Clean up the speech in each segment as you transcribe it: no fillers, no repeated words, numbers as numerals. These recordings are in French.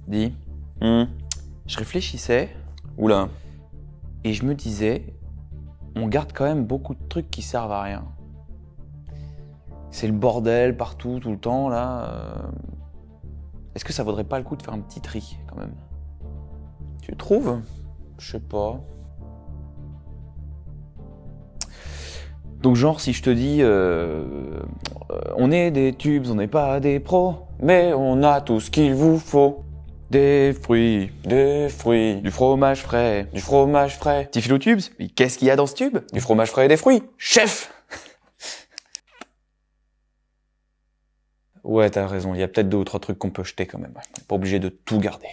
Dis. Je réfléchissais. Oula. Et je me disais, on garde quand même beaucoup de trucs qui servent à rien. C'est le bordel partout, tout le temps, là. Est-ce que ça vaudrait pas le coup de faire un petit tri, quand même? Tu trouves? Je sais pas. Donc genre, si je te dis, on est des tubes, on n'est pas des pros, mais on a tout ce qu'il vous faut. Des fruits, du fromage frais, Petit filo tubes, mais qu'est-ce qu'il y a dans ce tube? Du fromage frais et des fruits, chef! Ouais, t'as raison, il y a peut-être 2 ou 3 trucs qu'on peut jeter quand même. On n'est pas obligé de tout garder.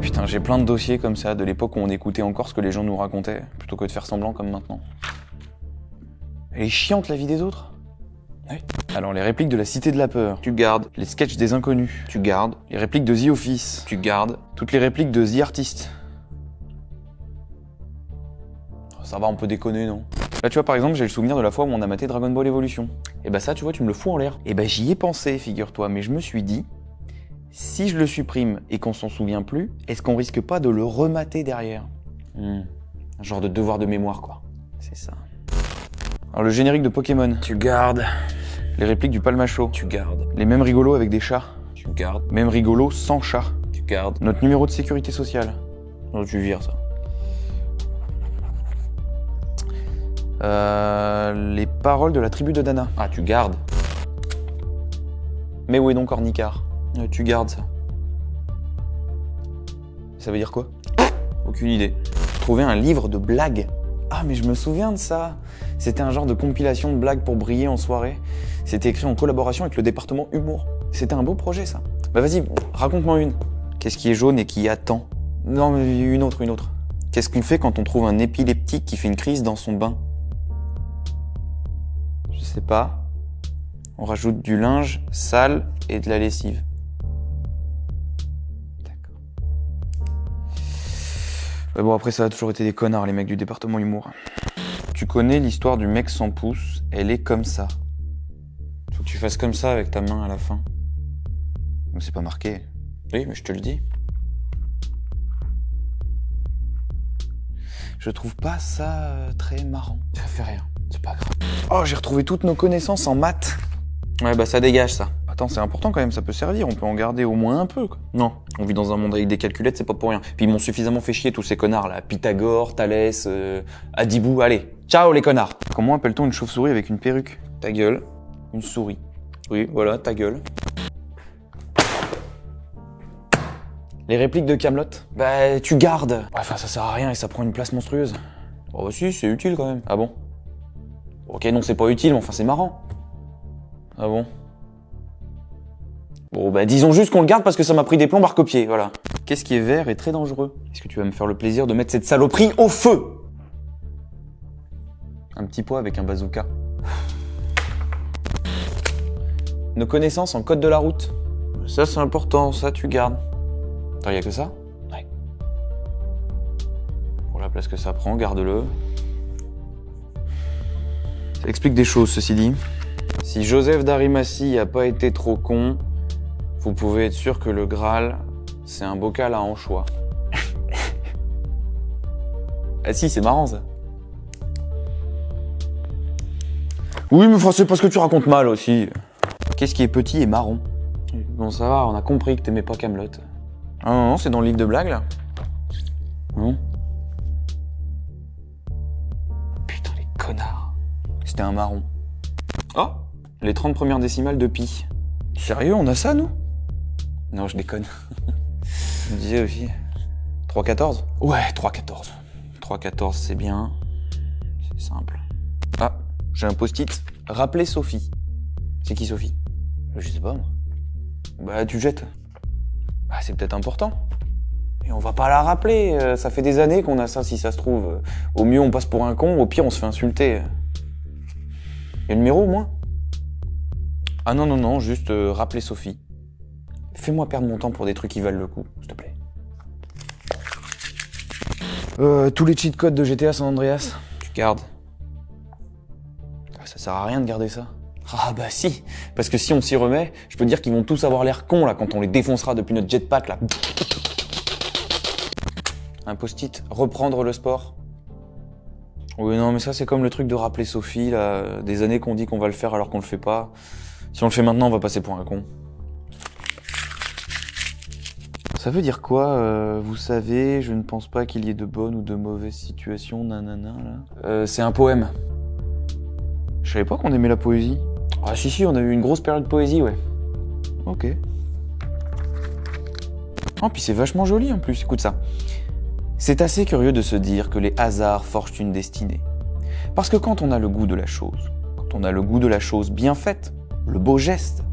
Putain, j'ai plein de dossiers comme ça, de l'époque où on écoutait encore ce que les gens nous racontaient, plutôt que de faire semblant comme maintenant. Elle est chiante la vie des autres. Oui. Alors les répliques de la Cité de la Peur, tu gardes. Les sketchs des Inconnus, tu gardes. Les répliques de The Office, tu gardes. Toutes les répliques de The Artist. Ça va, on peut déconner, non? Là, tu vois, par exemple, j'ai le souvenir de la fois où on a maté Dragon Ball Evolution. Et bah ça, tu vois, tu me le fous en l'air. Et bah j'y ai pensé, figure-toi, mais je me suis dit, si je le supprime et qu'on s'en souvient plus, est-ce qu'on risque pas de le remater derrière? Un genre de devoir de mémoire, quoi. C'est ça. Alors le générique de Pokémon, tu gardes. Les répliques du Palmacho, tu gardes. Les mêmes rigolos avec des chats, tu gardes. Même rigolo sans chat, tu gardes. Notre numéro de sécurité sociale, non, tu vires ça. Les paroles de la tribu de Dana, ah, tu gardes. Mais où est donc Ornicar? Tu gardes ça. Ça veut dire quoi? Aucune idée. Trouver un livre de blagues. Ah, mais je me souviens de ça. C'était un genre de compilation de blagues pour briller en soirée. C'était écrit en collaboration avec le département humour. C'était un beau projet, ça. Bah vas-y, raconte-moi une. Qu'est-ce qui est jaune et qui attend? Non, mais une autre. Qu'est-ce qu'on fait quand on trouve un épileptique qui fait une crise dans son bain? Je sais pas. On rajoute du linge sale et de la lessive. Bon, après, ça a toujours été des connards, les mecs du département humour. Tu connais l'histoire du mec sans pouce, elle est comme ça. Faut que tu fasses comme ça avec ta main à la fin. Mais c'est pas marqué. Oui, mais je te le dis. Je trouve pas ça très marrant. Ça fait rien, c'est pas grave. Oh, j'ai retrouvé toutes nos connaissances en maths. Ouais, bah ça dégage, ça. Attends, c'est important quand même, ça peut servir, on peut en garder au moins un peu, quoi. Non, on vit dans un monde avec des calculettes, c'est pas pour rien. Puis ils m'ont suffisamment fait chier tous ces connards là, Pythagore, Thalès, Adibou, allez, ciao les connards. Comment appelle-t-on une chauve-souris avec une perruque? Ta gueule, une souris. Oui, voilà, ta gueule. Les répliques de Kaamelott? Bah, tu gardes. Ouais, enfin, ça sert à rien et ça prend une place monstrueuse. Oh bah si, c'est utile quand même. Ah bon? Ok, non, c'est pas utile, mais enfin, c'est marrant. Ah bon? Bon, bah disons juste qu'on le garde parce que ça m'a pris des plombs à recopier, voilà. Qu'est-ce qui est vert et très dangereux? Est-ce que tu vas me faire le plaisir de mettre cette saloperie au feu? Un petit pois avec un bazooka. Nos connaissances en code de la route. Ça, c'est important, ça, tu gardes. Attends, y'a que ça? Ouais. Pour la place que ça prend, garde-le. Ça explique des choses, ceci dit. Si Joseph d'Arimathie a pas été trop con, vous pouvez être sûr que le Graal, c'est un bocal à anchois. Ah si, c'est marrant ça. Oui, mais c'est parce que tu racontes mal aussi. Qu'est-ce qui est petit et marron? Bon, ça va, on a compris que t'aimais pas Kaamelott. Ah non, c'est dans le livre de blagues, là. Non. Putain, les connards. C'était un marron. Oh, les 30 premières décimales de pi. Sérieux, on a ça, nous? Non, je déconne. Je me disais aussi. 3,14? Ouais, 3,14. 3,14, c'est bien. C'est simple. Ah, j'ai un post-it. Rappelez Sophie. C'est qui, Sophie? Je sais pas, moi. Bah, tu jettes. Bah, c'est peut-être important. Et on va pas la rappeler, ça fait des années qu'on a ça si ça se trouve. Au mieux on passe pour un con, au pire on se fait insulter. Y'a le numéro au moins? Ah non, non, non, juste rappeler Sophie. Fais-moi perdre mon temps pour des trucs qui valent le coup, s'il te plaît. Tous les cheat codes de GTA San Andreas, tu gardes. Ça sert à rien de garder ça. Ah bah si, parce que si on s'y remet, je peux te dire qu'ils vont tous avoir l'air cons là quand on les défoncera depuis notre jetpack là. Un post-it, reprendre le sport. Oui non mais ça c'est comme le truc de rappeler Sophie là, des années qu'on dit qu'on va le faire alors qu'on le fait pas. Si on le fait maintenant on va passer pour un con. Ça veut dire quoi, vous savez, je ne pense pas qu'il y ait de bonnes ou de mauvaises situations, nanana, là. C'est un poème. Je savais pas qu'on aimait la poésie. Ah si, on a eu une grosse période de poésie, ouais. Ok. Oh, puis c'est vachement joli en plus, écoute ça. C'est assez curieux de se dire que les hasards forgent une destinée. Parce que quand on a le goût de la chose, quand on a le goût de la chose bien faite, le beau geste,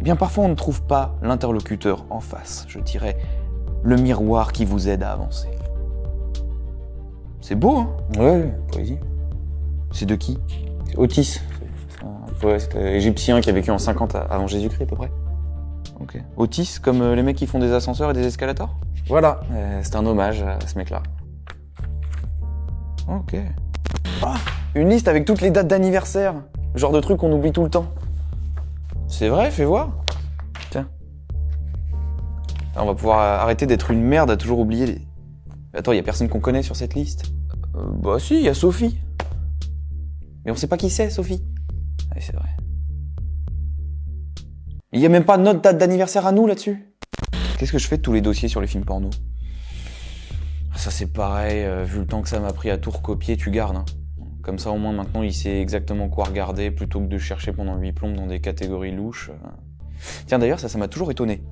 eh bien parfois on ne trouve pas l'interlocuteur en face, je dirais le miroir qui vous aide à avancer. C'est beau, hein? Ouais, poésie. C'est de qui? C'est Otis. C'est un poète égyptien qui a vécu en 50 avant Jésus-Christ à peu près. Ok. Otis, comme les mecs qui font des ascenseurs et des escalators? Voilà, c'est un hommage à ce mec-là. Ok. Ah, une liste avec toutes les dates d'anniversaire. Genre de truc qu'on oublie tout le temps. C'est vrai, fais voir. Tiens. Là, on va pouvoir arrêter d'être une merde à toujours oublier les... Attends, y a personne qu'on connaît sur cette liste? Bah si, y a Sophie. Mais on sait pas qui c'est, Sophie. Ouais, c'est vrai. Il y a même pas notre date d'anniversaire à nous là-dessus. Qu'est-ce que je fais de tous les dossiers sur les films porno? Ça c'est pareil, vu le temps que ça m'a pris à tout recopier, tu gardes. Hein. Comme ça au moins maintenant il sait exactement quoi regarder plutôt que de chercher pendant 8 plombes dans des catégories louches. Tiens d'ailleurs ça m'a toujours étonné.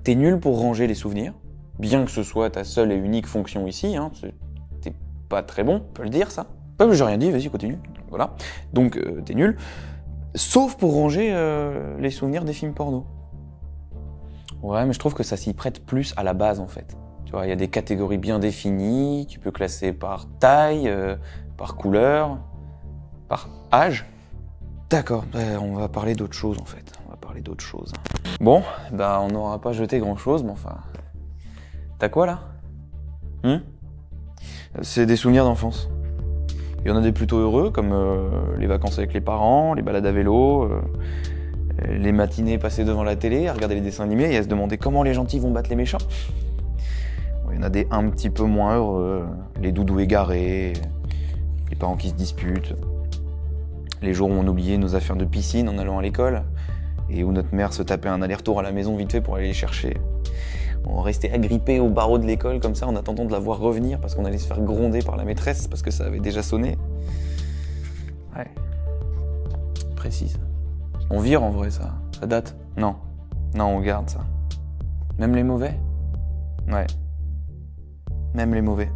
T'es nul pour ranger les souvenirs, bien que ce soit ta seule et unique fonction ici, hein, t'es pas très bon, on peut le dire ça. J'ai rien dit, vas-y continue. Voilà. Donc t'es nul. Sauf pour ranger les souvenirs des films porno. Ouais, mais je trouve que ça s'y prête plus à la base en fait. Tu vois, il y a des catégories bien définies, tu peux classer par taille, par couleur, par âge. D'accord, on va parler d'autre chose en fait. On va parler d'autre chose. Bon, bah on n'aura pas jeté grand chose, mais enfin... T'as quoi là? C'est des souvenirs d'enfance. Il y en a des plutôt heureux, comme les vacances avec les parents, les balades à vélo, les matinées passées devant la télé, à regarder les dessins animés et à se demander comment les gentils vont battre les méchants. Il y en a des un petit peu moins heureux, les doudous égarés, les parents qui se disputent, les jours où on oubliait nos affaires de piscine en allant à l'école, et où notre mère se tapait un aller-retour à la maison vite fait pour aller les chercher. On restait agrippé au barreau de l'école comme ça en attendant de la voir revenir parce qu'on allait se faire gronder par la maîtresse parce que ça avait déjà sonné. Ouais. Précise. On vire en vrai ça. Ça date? Non. Non, on garde ça. Même les mauvais? Ouais. Même les mauvais.